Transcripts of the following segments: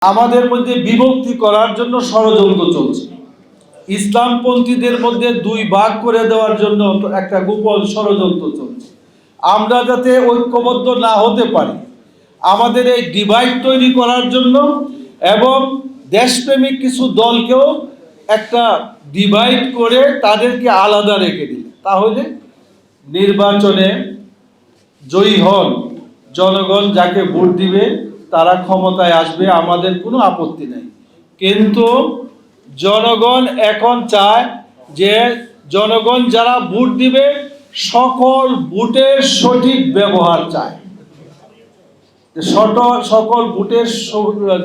আমাদের মধ্যে বিভক্তি করার জন্য ষড়যন্ত্র চলছে। ইসলামপন্থীদের মধ্যে দুই ভাগ করে দেওয়ার জন্য একটা গোপন ষড়যন্ত্র চলছে। আমরা যাতে ঐক্যবদ্ধ না হতে পারি, আমাদের এই ডিভাইড তৈরি করার জন্য এবং দেশপ্রেমিক কিছু দলকেও একটা ডিভাইড করে তাদেরকে আলাদা রেখে দিল, তাহলে নির্বাচনে জয়ী হন জনগণ, যাকে ভোট দিবে তারা ক্ষমতায় আসবে, আমাদের কোনো আপত্তি নাই। কিন্তু জনগণ এখন চায় যে জনগণ যারা ভোট দিবে সকল ভোটের সঠিক ব্যবহার চায়। সকল ভোটের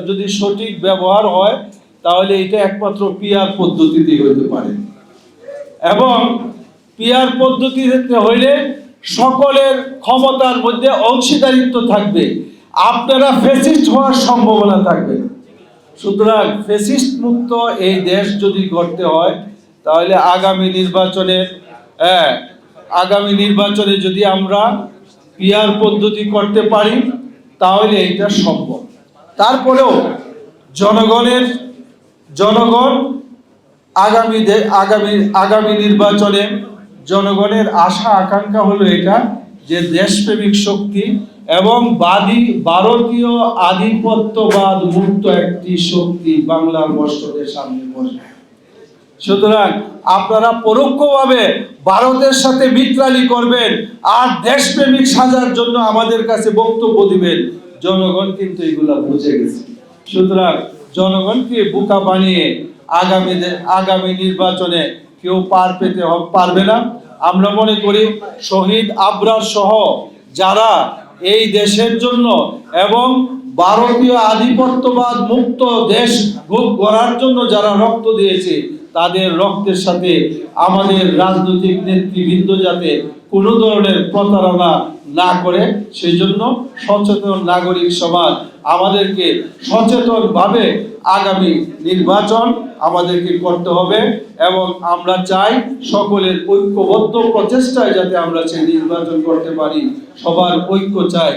যদি সঠিক ব্যবহার হয় তাহলে এটা একমাত্র পিআর পদ্ধতিতেই হতে পারে, এবং পিআর পদ্ধতিতে হইলে সকলের ক্ষমতার মধ্যে অংশীদারিত্ব থাকবে, আপনারা ফ্যাসিস্ট হওয়ার সম্ভাবনা থাকবে। সুতরাং ফ্যাসিস্ট মুক্ত এই দেশ যদি গড়তে হয় তাহলে আগামী নির্বাচনে যদি আমরা পিআর পদ্ধতি করতে পারি তাহলে এটা সম্ভব। তারপরেও জনগণ আগামী নির্বাচনে জনগণের আশা আকাঙ্ক্ষা হলো এটা যে দেশপ্রেমিক শক্তি এবং ভারতীয় আধিপত্যবাদ মুক্ত একটি শক্তি বাংলার বর্ষদের সামনে বসবে। সুতরাং আপনারা পরোক্ষভাবে ভারতের সাথে মিত্রালি করবেন আর দেশপ্রেমিক সাজার জন্য আমাদের কাছে বক্তব্য দিবেন। জনগণ কিন্তু এগুলা বুঝে গেছে। সুতরাং জনগণকে বোকা বানিয়ে আগামী নির্বাচনে কেউ পারবে না। আমরা মনে করি শহীদ আবরার সহ যারা এই দেশের জন্য এবং ভারতীয় আধিপত্যবাদ মুক্ত দেশ গড়ার জন্য যারা রক্ত দিয়েছে, তাদের রক্তের সাথে আমাদের রাজনৈতিক নেতৃবৃন্দ যাতে কোনো ধরনের প্রতারণা না করে, সেই জন্য সচেতন নাগরিক সমাজ আমাদেরকে সচেতনভাবে আগামী নির্বাচন আমাদেরকে করতে হবে, এবং আমরা চাই সকলের ঐক্যবদ্ধ প্রচেষ্টায় যাতে আমরা সেই নির্বাচন করতে পারি। সবার ঐক্য চাই।